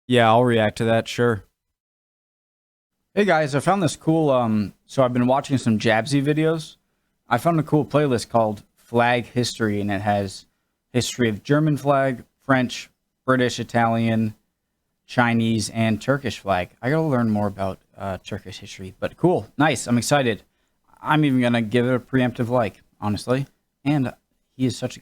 Yeah, I'll react to that, sure. Hey guys, I found this cool, so I've been watching some Jabsy videos. I found a cool playlist called Flag History, and it has history of German flag, French, British, Italian, Chinese, and Turkish flag. I gotta learn more about Turkish history, but cool, nice, I'm excited. I'm even gonna give it a preemptive like, honestly. And he is such a...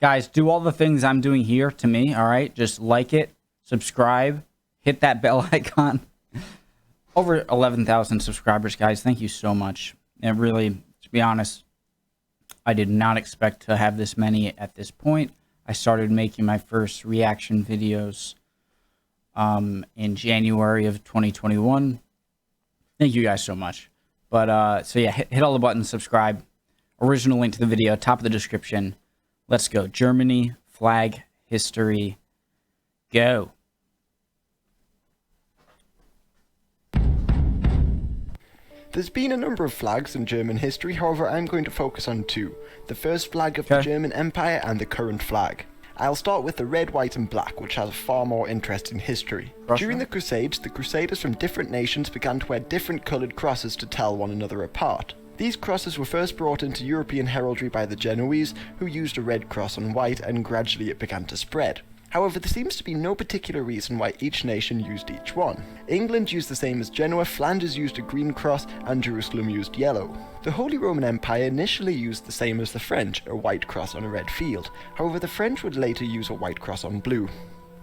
Guys, do all the things I'm doing here to me, alright? Just like it, subscribe, hit that bell icon. Over 11,000 subscribers, guys. Thank you so much. And really, to be honest, I did not expect to have this many at this point. I started making my first reaction videos in January of 2021. Thank you guys so much. But, so yeah, hit all the buttons, subscribe. Original link to the video, top of the description. Let's go. Germany, flag, history, go. There's been a number of flags in German history, however I'm going to focus on two. The first flag of the German Empire and the current flag. I'll start with the red, white and black, which has a far more interesting history. During the Crusades, the Crusaders from different nations began to wear different coloured crosses to tell one another apart. These crosses were first brought into European heraldry by the Genoese, who used a red cross on white, and gradually it began to spread. However, there seems to be no particular reason why each nation used each one. England used the same as Genoa, Flanders used a green cross, and Jerusalem used yellow. The Holy Roman Empire initially used the same as the French, a white cross on a red field. However, the French would later use a white cross on blue.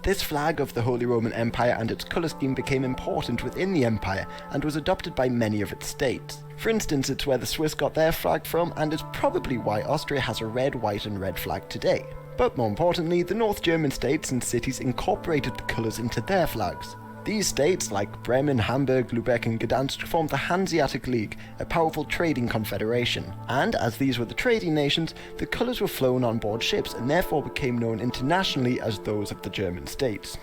This flag of the Holy Roman Empire and its colour scheme became important within the empire and was adopted by many of its states. For instance, it's where the Swiss got their flag from, and is probably why Austria has a red, white and red flag today. But more importantly, the North German states and cities incorporated the colours into their flags. These states, like Bremen, Hamburg, Lübeck and Gdansk, formed the Hanseatic League, a powerful trading confederation. And as these were the trading nations, the colours were flown on board ships and therefore became known internationally as those of the German states.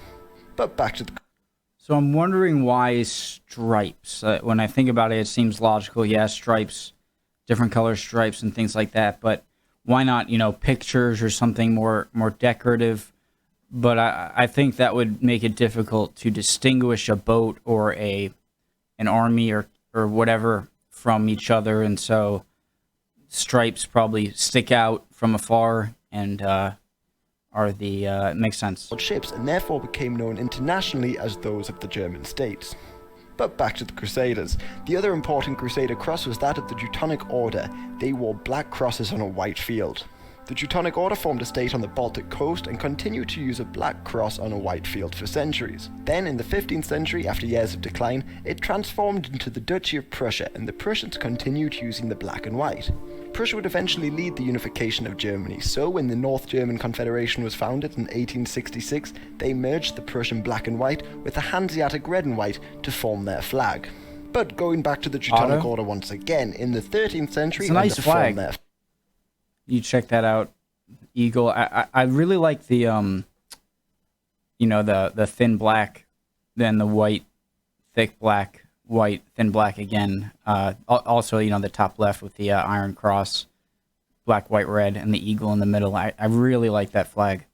But back to the... So I'm wondering why stripes. When I think about it, it seems logical. Yeah, stripes, different color stripes and things like that. But why not, you know, pictures or something more decorative? But I think that would make it difficult to distinguish a boat or an army or whatever from each other. And so stripes probably stick out from afar and are the it makes sense. Ships and therefore became known internationally as those of the German states. But back to the Crusaders. The other important Crusader cross was that of the Teutonic Order. They wore black crosses on a white field. The Teutonic Order formed a state on the Baltic coast and continued to use a black cross on a white field for centuries. Then, in the 15th century, after years of decline, it transformed into the Duchy of Prussia, and the Prussians continued using the black and white. Prussia would eventually lead the unification of Germany, so when the North German Confederation was founded in 1866, they merged the Prussian black and white with the Hanseatic red and white to form their flag. But going back to the Teutonic Order once again, in the 13th century, it's a nice flag. You check that out, Eagle. I really like the you know, the thin black, then the white, thick black, white, thin black again. Also, you know, the top left with the iron cross, black, white, red, and the eagle in the middle. I really like that flag.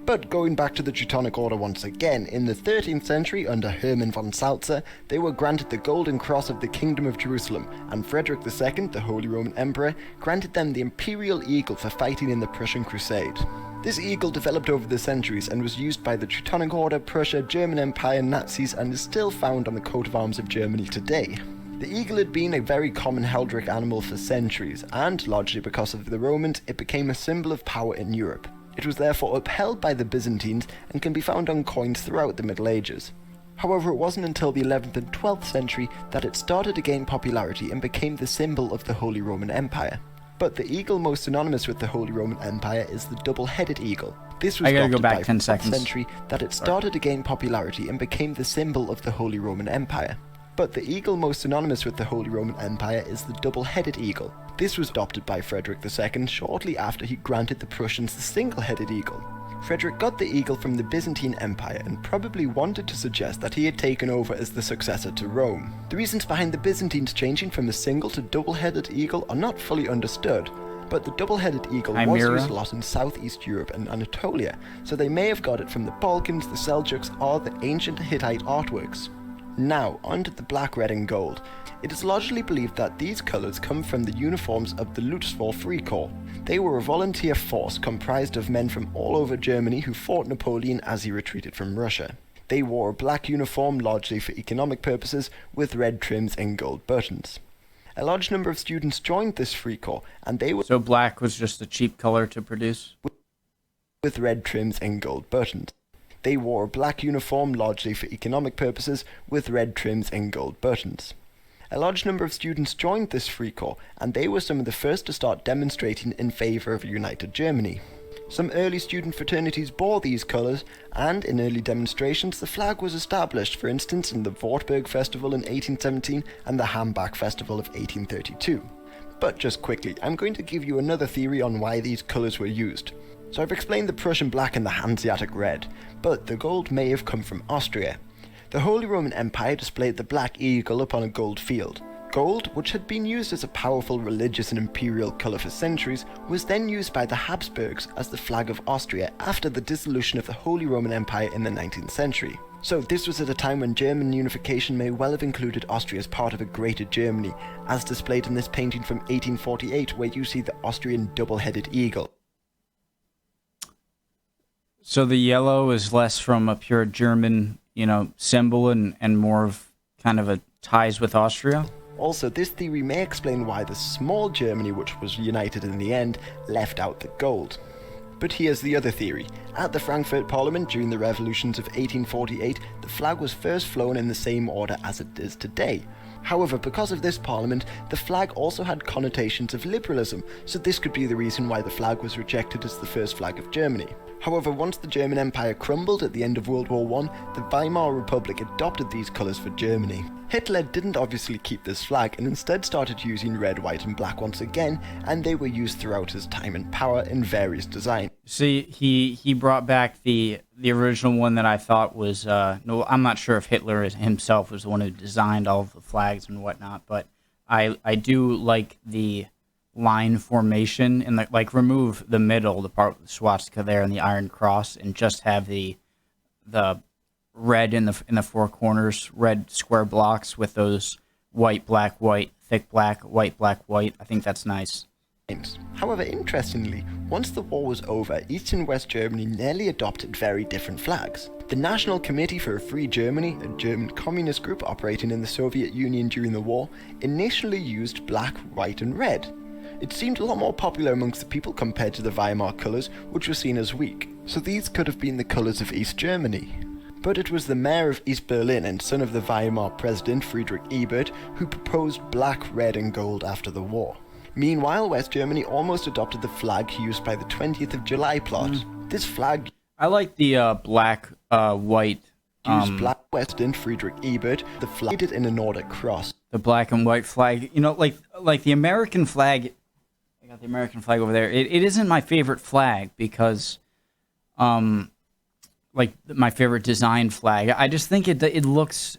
But going back to the Teutonic Order once again, in the 13th century under Hermann von Salza, they were granted the Golden Cross of the Kingdom of Jerusalem, and Frederick II, the Holy Roman Emperor, granted them the Imperial Eagle for fighting in the Prussian Crusade. This eagle developed over the centuries and was used by the Teutonic Order, Prussia, German Empire, Nazis, and is still found on the coat of arms of Germany today. The eagle had been a very common Heldrick animal for centuries, and largely because of the Romans, it became a symbol of power in Europe. It was therefore upheld by the Byzantines and can be found on coins throughout the Middle Ages. However, it wasn't until the 11th and 12th century that it started to gain popularity and became the symbol of the Holy Roman Empire. But the eagle most synonymous with the Holy Roman Empire is the double-headed eagle. This was adopted by the 12th century that it started to gain popularity and became the symbol of the Holy Roman Empire. But the eagle most synonymous with the Holy Roman Empire is the double-headed eagle. This was adopted by Frederick II shortly after he granted the Prussians the single-headed eagle. Frederick got the eagle from the Byzantine Empire and probably wanted to suggest that he had taken over as the successor to Rome. The reasons behind the Byzantines changing from a single to double-headed eagle are not fully understood. But the double-headed eagle was used a lot in Southeast Europe and Anatolia, so they may have got it from the Balkans, the Seljuks, or the ancient Hittite artworks. Now, onto the black, red and gold. It is largely believed that these colours come from the uniforms of the Luftwaffe Free Corps. They were a volunteer force comprised of men from all over Germany who fought Napoleon as he retreated from Russia. They wore a black uniform largely for economic purposes with red trims and gold buttons. A large number of students joined this Free Corps, and they were... So black was just a cheap color to produce? With red trims and gold buttons. They wore a black uniform largely for economic purposes with red trims and gold buttons. A large number of students joined this Free Corps, and they were some of the first to start demonstrating in favour of a united Germany. Some early student fraternities bore these colours, and in early demonstrations the flag was established, for instance in the Wartburg Festival in 1817 and the Hambach Festival of 1832. But just quickly, I'm going to give you another theory on why these colours were used. So I've explained the Prussian black and the Hanseatic red, but the gold may have come from Austria. The Holy Roman Empire displayed the black eagle upon a gold field. Gold, which had been used as a powerful religious and imperial colour for centuries, was then used by the Habsburgs as the flag of Austria after the dissolution of the Holy Roman Empire in the 19th century. So this was at a time when German unification may well have included Austria as part of a greater Germany, as displayed in this painting from 1848 where you see the Austrian double-headed eagle. So the yellow is less from a pure German, symbol and more of kind of a ties with Austria? Also, this theory may explain why the small Germany, which was united in the end, left out the gold. But here's the other theory. At the Frankfurt Parliament during the revolutions of 1848, the flag was first flown in the same order as it is today. However, because of this parliament, the flag also had connotations of liberalism, so this could be the reason why the flag was rejected as the first flag of Germany. However, once the German Empire crumbled at the end of World War I, the Weimar Republic adopted these colours for Germany. Hitler didn't obviously keep this flag and instead started using red, white and black once again, and they were used throughout his time in power in various designs. See, he brought back the original one that I thought was, no, I'm not sure if Hitler himself was the one who designed all of the flags and whatnot, but I do like the line formation and remove the middle, the part with the swastika there and the Iron Cross, and just have the red in the four corners, red square blocks with those white, black, white, thick black, white, black, white. I think that's nice. However, interestingly, once the war was over, East and West Germany nearly adopted very different flags. The National Committee for a Free Germany, a German communist group operating in the Soviet Union during the war, initially used black, white and red. It seemed a lot more popular amongst the people compared to the Weimar colours, which were seen as weak. So these could have been the colours of East Germany. But it was the mayor of East Berlin and son of the Weimar president Friedrich Ebert who proposed black, red and gold after the war. Meanwhile, West Germany almost adopted the flag used by the 20th of July plot. This flag... I like the black, white... used black West and Friedrich Ebert, the flag in a Nordic cross. The black and white flag, like the American flag... I got the American flag over there. It isn't my favorite flag because... like my favorite design flag. I just think it looks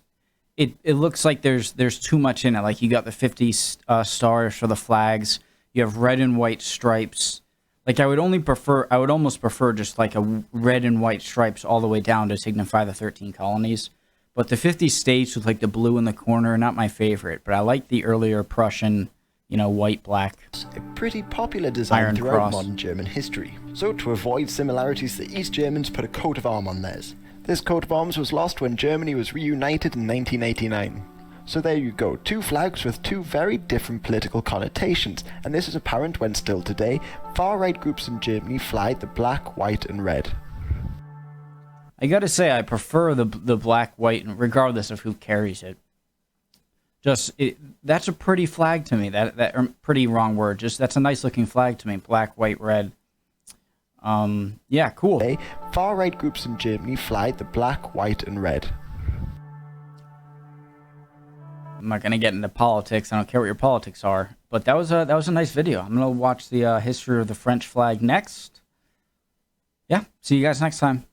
like there's too much in it. Like you got the 50 stars for the flags. You have red and white stripes. Like I would almost prefer just like a red and white stripes all the way down to signify the 13 colonies. But the 50 states with like the blue in the corner, not my favorite. But I like the earlier Prussian, white, black. A pretty popular design Iron throughout Cross. modern German history. So to avoid similarities, the East Germans put a coat of arms on theirs. This coat of arms was lost when Germany was reunited in 1989. So there you go, two flags with two very different political connotations, and this is apparent when still today, far-right groups in Germany fly the black, white and red. I gotta say, I prefer the black, white, regardless of who carries it. That's a pretty flag to me. Pretty wrong word. That's a nice looking flag to me. Black, white, red. Yeah, cool. Far-right groups in Germany fly the black, white and red. I'm not gonna get into politics. I don't care what your politics are. But that was a nice video. I'm gonna watch the history of the French flag next. Yeah, see you guys next time.